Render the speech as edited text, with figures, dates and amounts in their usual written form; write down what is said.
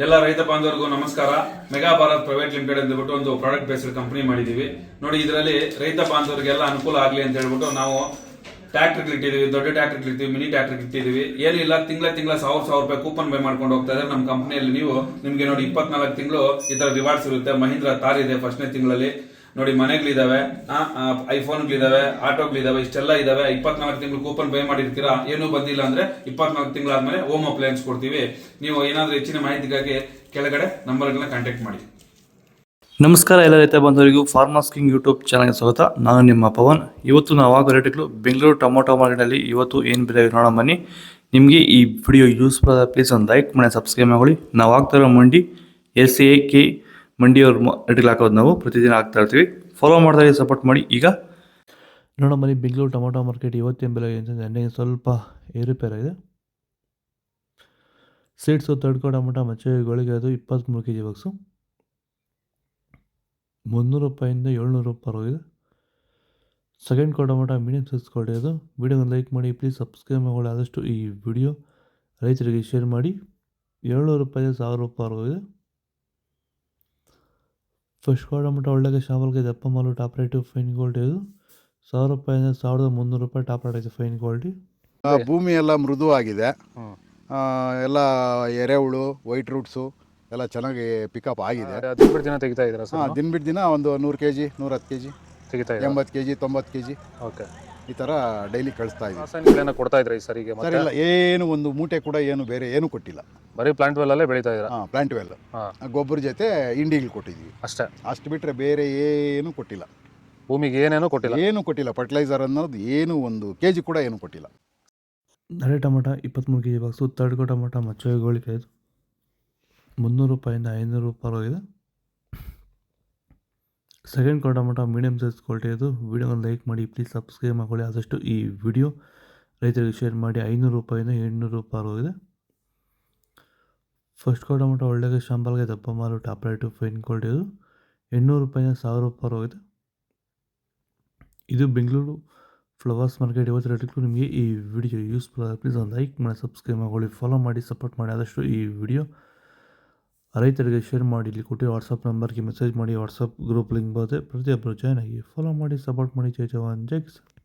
ಎಲ್ಲ ರೈತ ಬಾಂಧವರಿಗೂ ನಮಸ್ಕಾರ. ಮೆಗಾ ಭಾರತ್ ಪ್ರೈವೇಟ್ ಲಿಮಿಟೆಡ್ ಅಂದ್ಬಿಟ್ಟು ಒಂದು ಪ್ರಾಡಕ್ಟ್ ಬೇಸ್ಡ್ ಕಂಪನಿ ಮಾಡಿದೀವಿ ನೋಡಿ. ಇದರಲ್ಲಿ ರೈತ ಬಾಂಧವರಿಗೆಲ್ಲ ಅನುಕೂಲ ಆಗಲಿ ಅಂತ ಹೇಳ್ಬಿಟ್ಟು ನಾವು ಟ್ರ್ಯಾಕ್ಟರ್ ಇಟ್ಟಿದೀವಿ, ದೊಡ್ಡ ಟ್ರ್ಯಾಕ್ಟರ್ ಇಟ್ಟಿದೀವಿ, ಮಿನಿ ಟ್ರ್ಯಾಕ್ಟರ್ ಇಟ್ಟಿದೀವಿ. ಏನಿಲ್ಲ, ತಿಂಗಳ 1000 ರೂಪಾಯಿ ಕೂಪನ್ ಬೈ ಮಾಡ್ಕೊಂಡು ಹೋಗ್ತಾ ಇದ್ದಾರೆ ನಮ್ಮ ಕಂಪನಿಯಲ್ಲಿ. ನಿಮ್ಗೆ ನೋಡಿ 24 ತಿಂಗಳು ಈ ತರ ರಿವಾರ್ಡ್ಸ್ ಇರುತ್ತೆ. ಮಹೀಂದ್ರ ತಾರ್ ಇದೆ ಫಸ್ಟ್ನೇ ತಿಂಗಳಲ್ಲಿ ನೋಡಿ. ಮನೆಗಳಿದಾವೆ, ಐಫೋನ್ಗಳಿದಾವೆ, ಆಟೋಗಳಿದಾವೆ, ಇಷ್ಟೆಲ್ಲ ಇದಾವೆ. 24 ತಿಂಗಳು ಕೂಪನ್ ಬೈ ಮಾಡಿರ್ತೀರಾ, ಏನೂ ಬಂದಿಲ್ಲ ಅಂದ್ರೆ 24 ತಿಂಗಳಾದ್ಮೇಲೆ ಹೋಮ್ ಅಪ್ಲಯನ್ಸ್ ಕೊಡ್ತೀವಿ. ನೀವು ಏನಾದ್ರೂ ಹೆಚ್ಚಿನ ಮಾಹಿತಿಗಾಗಿ ಕೆಳಗಡೆ ನಂಬರ್ಗಳನ್ನ ಕಾಂಟ್ಯಾಕ್ಟ್ ಮಾಡಿ. ನಮಸ್ಕಾರ ಎಲ್ಲ ರೈತ ಬಂಧುವರಿಗೂ ಫಾರ್ಮರ್ಸ್ ಕಿಂಗ್ ಯೂಟ್ಯೂಬ್ ಚಾನಲ್ಗೆ ಸ್ವಾಗತ. ನಾನು ನಿಮ್ಮ ಪವನ್. ಇವತ್ತು ನಾವು ಆಗೋ ರೇಟ್ಗಳು ಬೆಂಗಳೂರು ಟೊಮೊಟೊ ಮಾರ್ಕೆಟಲ್ಲಿ ಇವತ್ತು ಏನು ಬೆಲೆ ನೋಡೋಣ ಬನ್ನಿ. ನಿಮಗೆ ಈ ವಿಡಿಯೋ ಯೂಸ್ಫುಲ್ ಆದ ಪ್ಲೀಸ್ ಒಂದು ಲೈಕ್ ಮಾಡಿ, ಸಬ್ಸ್ಕ್ರೈಬ್ ಮಾಡಿ. ನಾವು ಆಗ್ತಾ ಇರೋ ಮಂಡಿ SAK ಮಂಡಿಯವ್ರ ರೇಟ್ಗಳು ಹಾಕೋದು ನಾವು ಪ್ರತಿದಿನ ಆಗ್ತಾ ಇರ್ತೀವಿ. ಫಾಲೋ ಮಾಡ್ತಾ ಸಪೋರ್ಟ್ ಮಾಡಿ. ಈಗ ನೋಡೋಣ ಬನ್ನಿ, ಬೆಂಗಳೂರು ಟೊಮೊಟೊ ಮಾರ್ಕೆಟ್ ಇವತ್ತೇನು ಬೆಲೆ ಅಂತಂದರೆ ಎಣ್ಣೆಗೆ ಸ್ವಲ್ಪ ಏರುಪೇರಾಗಿದೆ. ಸೀಡ್ಸು ತಡ್ಕೋ ಟೊಮೊಟೊ ಮಚ್ಚೆಗಳಿಗೆ ಅದು 23 kg ಬಾಕ್ಸು 300 ರೂಪಾಯಿಂದ 700 ರೂಪಾಯಿ ಹೋಗಿದೆ. Second tomato medium size quality ಅದು. ವಿಡಿಯೋನ ಲೈಕ್ ಮಾಡಿ, ಪ್ಲೀಸ್ ಸಬ್ಸ್ಕ್ರೈಬ್ ಮಾಡಿ. ಆದಷ್ಟು ಈ ವಿಡಿಯೋ ರೈತರಿಗೆ ಶೇರ್ ಮಾಡಿ. 700 ರೂಪಾಯಿಂದ 1000 ರೂಪಾಯಿ ಹೋಗಿದೆ. ಫಸ್ಟ್ ಟೊಮೊಟೊ ಒಳ್ಳೆಗೆ ಶಾವಲ್ಗೆ ದಪ್ಪ ಮಾಲು ಟಾಪ್ ರೇಟು ಫೈನ್ ಕ್ವಾಲಿಟಿ ಅದು 1000 ರೂಪಾಯಿಂದ 1300 ರೂಪಾಯಿ ಟಾಪ್ ರೇಟ್ ಐತೆ ಫೈನ್ ಕ್ವಾಲಿಟಿ. ಭೂಮಿ ಎಲ್ಲ ಮೃದುವಾಗಿದೆ, ಎಲ್ಲ ಎರೆಹುಳು, ವೈಟ್ ರೂಟ್ಸು ಎಲ್ಲ ಚೆನ್ನಾಗಿ ಪಿಕಪ್ ಆಗಿದೆ. ದಿನ ಬಿಟ್ಟು ದಿನ ತೆಗಿತಾ ಇದ್ದೀರಾ ಸರ್? ದಿನ ಬಿಟ್ಟು ದಿನ ಒಂದು 100 kg, 110 kg, ತೆಗಿತಾ 80 kg, 90 kg ಓಕೆ. ಈ ಥರ ಡೈಲಿ ಕಳಿಸ್ತಾ ಇದ್ದೀವಿ. ರಾಸಾಯನಿಕಗಳನ್ನ ಕೊಡ್ತಾ ಇದ್ರಾ ಈ ಸರಿಗೆ? ಸರ್ ಇಲ್ಲ, ಏನು ಒಂದು ಮೂಟೆ ಕೂಡ ಏನು ಬೇರೆ ಏನು ಕೊಟ್ಟಿಲ್ಲ. ಬರೀ ಪ್ಲಾಂಟ್ ವೆಲ್ ಅಲ್ಲೇ ಬೆಳೀತಾ ಇದ್ದೀರಾ? ಪ್ಲಾಂಟ್ ವೆಲ್ ಗೊಬ್ಬರ ಜೊತೆ ಇಂಡಿಗಳು ಕೊಟ್ಟಿದ್ದೀವಿ ಅಷ್ಟೇ. ಅಷ್ಟು ಬಿಟ್ಟರೆ ಬೇರೆ ಏನು ಕೊಟ್ಟಿಲ್ಲ. ಭೂಮಿಗೆ ಏನೇನೂ ಕೊಟ್ಟಿಲ್ಲ? ಏನು ಕೊಟ್ಟಿಲ್ಲ. ಫರ್ಟಿಲೈಸರ್ ಅನ್ನೋದು ಏನು ಒಂದು kg ಕೂಡ ಏನು ಕೊಟ್ಟಿಲ್ಲ. ನಡೆ ಟೊಮೊಟೊ 23 kg ಬಾಕ್ಸು. ತಡ್ಕೋ ಟೊಮೊಟೊ ಮಚ್ಚೆಗಳಿಗೆ ಇದು 300 ರೂಪಾಯಿಂದ 500 ರೂಪಾಯಿ ಹೋಗಿದೆ. Second tomato medium size quality ಅದು. ವಿಡಿಯೋನ ಲೈಕ್ ಮಾಡಿ, ಪ್ಲೀಸ್ ಸಬ್ಸ್ಕ್ರೈಬ್ ಮಾಡಿ. ಆದಷ್ಟು ಈ ವಿಡಿಯೋ ರೈತರಿಗೆ ಶೇರ್ ಮಾಡಿ. 500 ರೂಪಾಯಿಂದ 800 ರೂಪಾಯಿ ಹೋಗಿದೆ. ಫಸ್ಟ್ ಟೊಮೊಟೊ ಒಳ್ಳೆಗೆ ಶಾಂಬಲ್ಗೆ ದಪ್ಪ ಮಾಲು ಟಾಪ್ ರೇಟು ಫೈನ್ ಕ್ವಾಲಿಟಿ ಅದು 800 ರೂಪಾಯಿಂದ 1000 ರೂಪಾಯಿ ಹೋಗಿದೆ. ಇದು ಬೆಂಗಳೂರು ಫ್ಲವರ್ಸ್ ಮಾರ್ಕೆಟ್ ಇವತ್ತು ರೇಟ್ಗಳು. ನಿಮಗೆ ಈ ವಿಡಿಯೋ ಯೂಸ್ಫುಲ್ ಆದ ಪ್ಲೀಸ್ ಒಂದು ಲೈಕ್ ಮಾಡಿ, ಸಬ್ಸ್ಕ್ರೈಬ್ ಮಾಡಿ, ಫಾಲೋ ಮಾಡಿ, ಸಪೋರ್ಟ್ ಮಾಡಿ. ಆದಷ್ಟು ಈ ವಿಡಿಯೋ ರೈತರಿಗೆ ಶೇರ್ ಮಾಡಿ. ಇಲ್ಲಿ ಕೊಟ್ಟಿರೋ ವಾಟ್ಸಪ್ ನಂಬರ್ಗೆ ಮೆಸೇಜ್ ಮಾಡಿ. ವಾಟ್ಸಪ್ ಗ್ರೂಪ್ ಲಿಂಕ್ ಬರುತ್ತೆ, ಪ್ರತಿಯೊಬ್ಬರು ಜಾಯ್ನ್ ಆಗಿ ಫಾಲೋ ಮಾಡಿ, ಸಪೋರ್ಟ್ ಮಾಡಿ. ಜೈ ಜವಾನ್ ಜೈ ಕಿಸಾನ್.